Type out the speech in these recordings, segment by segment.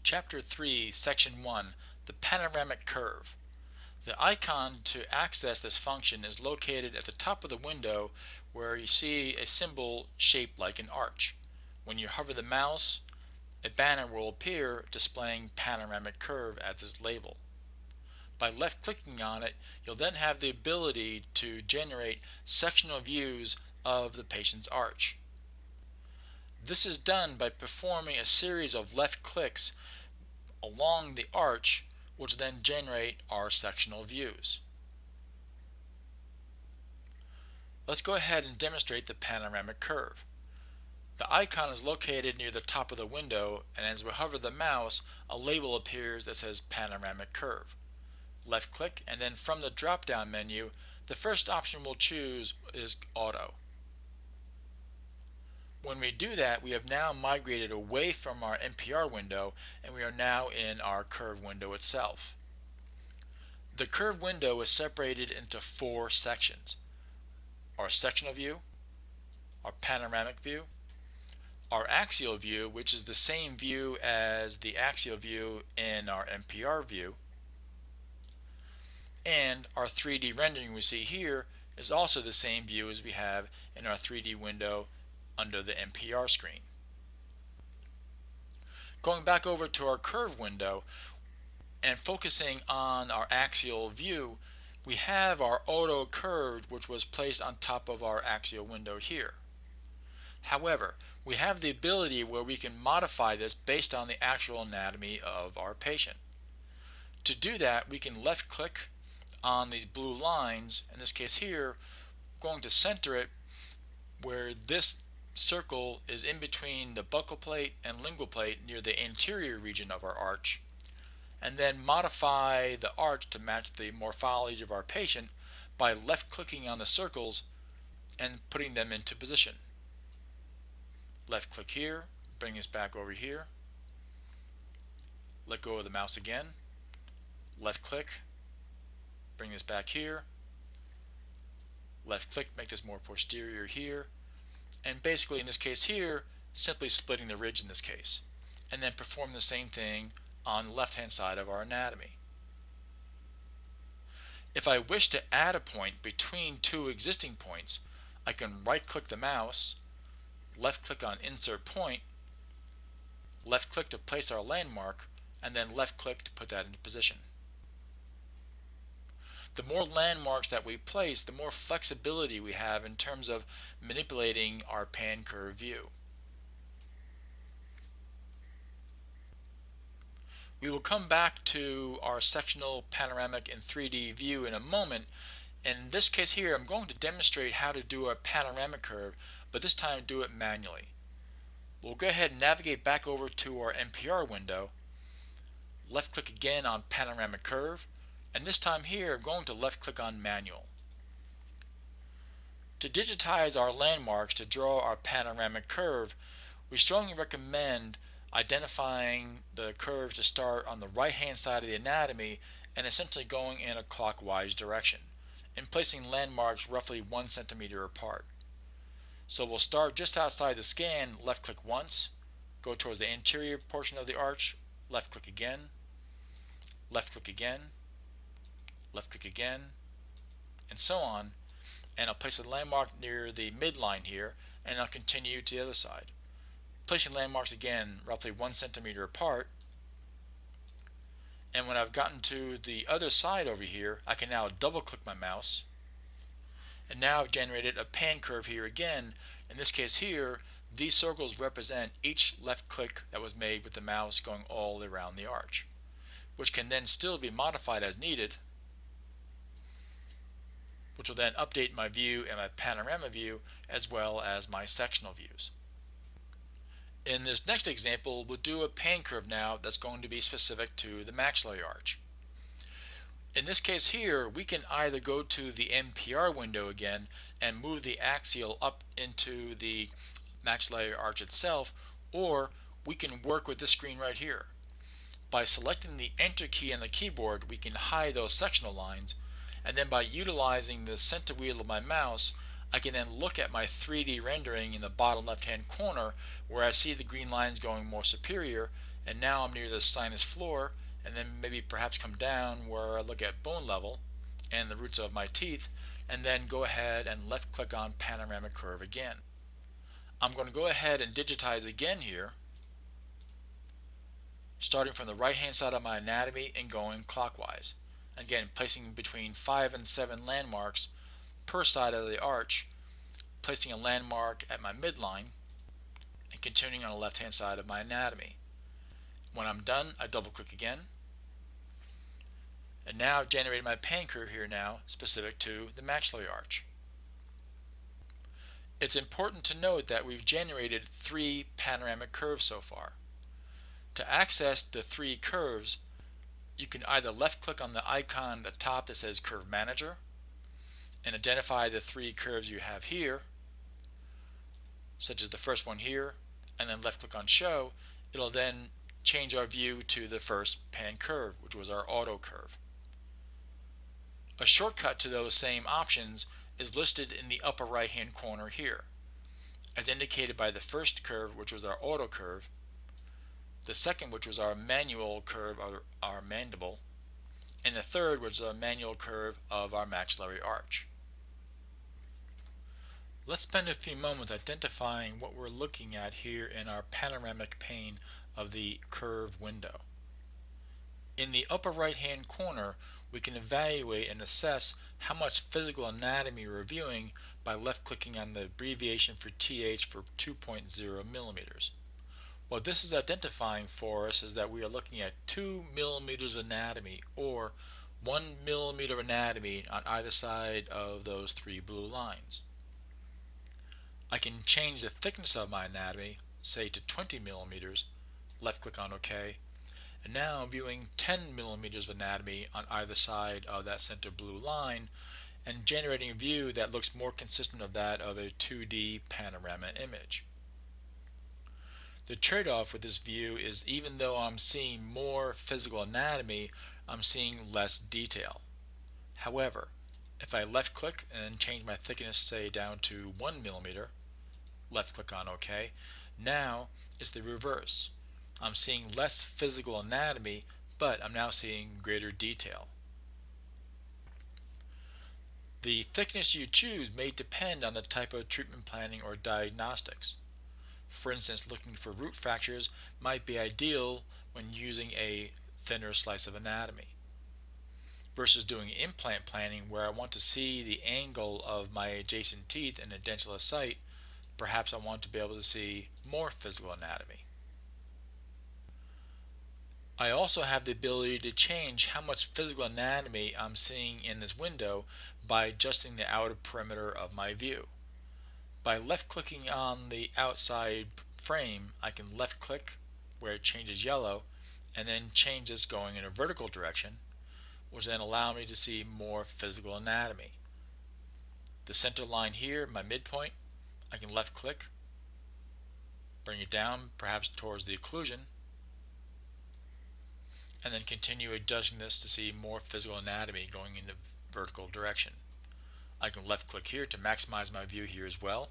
Chapter 3, Section 1, the panoramic curve. The icon to access this function is located at the top of the window where you see a symbol shaped like an arch. When you hover the mouse, a banner will appear displaying panoramic curve as its label. By left-clicking on it, you'll then have the ability to generate sectional views of the patient's arch. This is done by performing a series of left clicks along the arch, which then generate our sectional views. Let's go ahead and demonstrate the panoramic curve. The icon is located near the top of the window, and as we hover the mouse, a label appears that says panoramic curve. Left click, and then from the drop-down menu, the first option we'll choose is auto. When we do that, we have now migrated away from our NPR window and we are now in our curve window itself. The curve window is separated into four sections: our sectional view, our panoramic view, our axial view, which is the same view as the axial view in our NPR view, and our 3D rendering we see here is also the same view as we have in our 3D window under the NPR screen. Going back over to our curve window and focusing on our axial view, we have our auto curve, which was placed on top of our axial window here. However, we have the ability where we can modify this based on the actual anatomy of our patient. To do that, we can left click on these blue lines. In this case here, I'm going to center it where this circle is in between the buccal plate and lingual plate near the anterior region of our arch, and then modify the arch to match the morphology of our patient by left clicking on the circles and putting them into position. Left click here, bring us back over here, let go of the mouse again, left click, bring this back here, left click, make this more posterior here, and basically in this case here, simply splitting the ridge in this case, and then perform the same thing on the left hand side of our anatomy. If I wish to add a point between two existing points, I can right click the mouse, left click on insert point, left click to place our landmark, and then left click to put that into position. The more landmarks that we place, the more flexibility we have in terms of manipulating our pan curve view. We will come back to our sectional, panoramic, and 3D view in a moment. In this case here, I'm going to demonstrate how to do a panoramic curve, but this time do it manually. We'll go ahead and navigate back over to our NPR window, left click again on panoramic curve, and this time here I'm going to left click on manual. To digitize our landmarks to draw our panoramic curve, we strongly recommend identifying the curve to start on the right hand side of the anatomy and essentially going in a clockwise direction and placing landmarks roughly 1 centimeter apart. So we'll start just outside the scan, left click once, go towards the anterior portion of the arch, left click again, left click again, left click again, and so on, and I'll place a landmark near the midline here, and I'll continue to the other side, placing landmarks again roughly 1 centimeter apart. And when I've gotten to the other side over here, I can now double click my mouse, and now I've generated a pan curve here again. In this case here, these circles represent each left click that was made with the mouse going all around the arch, which can then still be modified as needed, which will then update my view and my panorama view as well as my sectional views. In this next example, we'll do a pan curve now that's going to be specific to the maxillary arch. In this case here, we can either go to the NPR window again and move the axial up into the maxillary arch itself, or we can work with this screen right here. By selecting the Enter key on the keyboard, we can hide those sectional lines, and then by utilizing the center wheel of my mouse, I can then look at my 3D rendering in the bottom left hand corner where I see the green lines going more superior, and now I'm near the sinus floor, and then maybe perhaps come down where I look at bone level and the roots of my teeth, and then go ahead and left click on panoramic curve again. I'm going to go ahead and digitize again here, starting from the right hand side of my anatomy and going clockwise. Again, placing between 5 and 7 landmarks per side of the arch, placing a landmark at my midline, and continuing on the left hand side of my anatomy. When I'm done, I double click again, and now I've generated my pan curve here now specific to the maxillary arch. It's important to note that we've generated 3 panoramic curves so far. To access the 3 curves, you can either left click on the icon at the top that says Curve Manager and identify the 3 curves you have here, such as the first one here, and then left click on Show. It'll then change our view to the first pan curve, which was our auto curve. A shortcut to those same options is listed in the upper right hand corner here, as indicated by the first curve, which was our auto curve, the second, which was our manual curve, our mandible, and the third, which was a manual curve of our maxillary arch. Let's spend a few moments identifying what we're looking at here in our panoramic pane of the curve window. In the upper right hand corner, we can evaluate and assess how much physical anatomy we're viewing by left clicking on the abbreviation for TH for 2.0 millimeters. What this is identifying for us is that we are looking at 2 millimeters of anatomy, or 1 millimeter of anatomy on either side of those 3 blue lines. I can change the thickness of my anatomy, say to 20 millimeters, left click on OK, and now I'm viewing 10 millimeters of anatomy on either side of that center blue line and generating a view that looks more consistent of that of a 2D panorama image. The trade-off with this view is, even though I'm seeing more physical anatomy, I'm seeing less detail. However, if I left click and change my thickness, say down to 1 millimeter, left click on OK, now it's the reverse. I'm seeing less physical anatomy, but I'm now seeing greater detail. The thickness you choose may depend on the type of treatment planning or diagnostics. For instance, looking for root fractures might be ideal when using a thinner slice of anatomy, versus doing implant planning where I want to see the angle of my adjacent teeth in a dentulous site. Perhaps I want to be able to see more physical anatomy. I also have the ability to change how much physical anatomy I'm seeing in this window by adjusting the outer perimeter of my view. By left clicking on the outside frame, I can left click where it changes yellow and then change this going in a vertical direction, which then allow me to see more physical anatomy. The center line here, my midpoint, I can left click, bring it down perhaps towards the occlusion, and then continue adjusting this to see more physical anatomy going in the vertical direction. I can left click here to maximize my view here as well.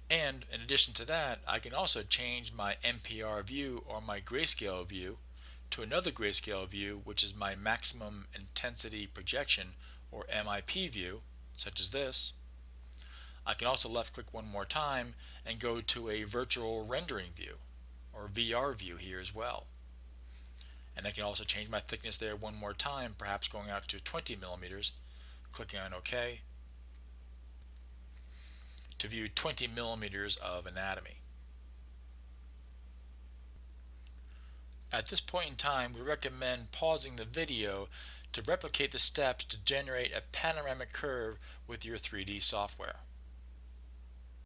And in addition to that, I can also change my MPR view or my grayscale view to another grayscale view, which is my maximum intensity projection or MIP view, such as this. I can also left click one more time and go to a virtual rendering view or VR view here as well. And I can also change my thickness there one more time, perhaps going out to 20 millimeters, clicking on OK, to view 20 millimeters of anatomy. At this point in time, we recommend pausing the video to replicate the steps to generate a panoramic curve with your 3D software.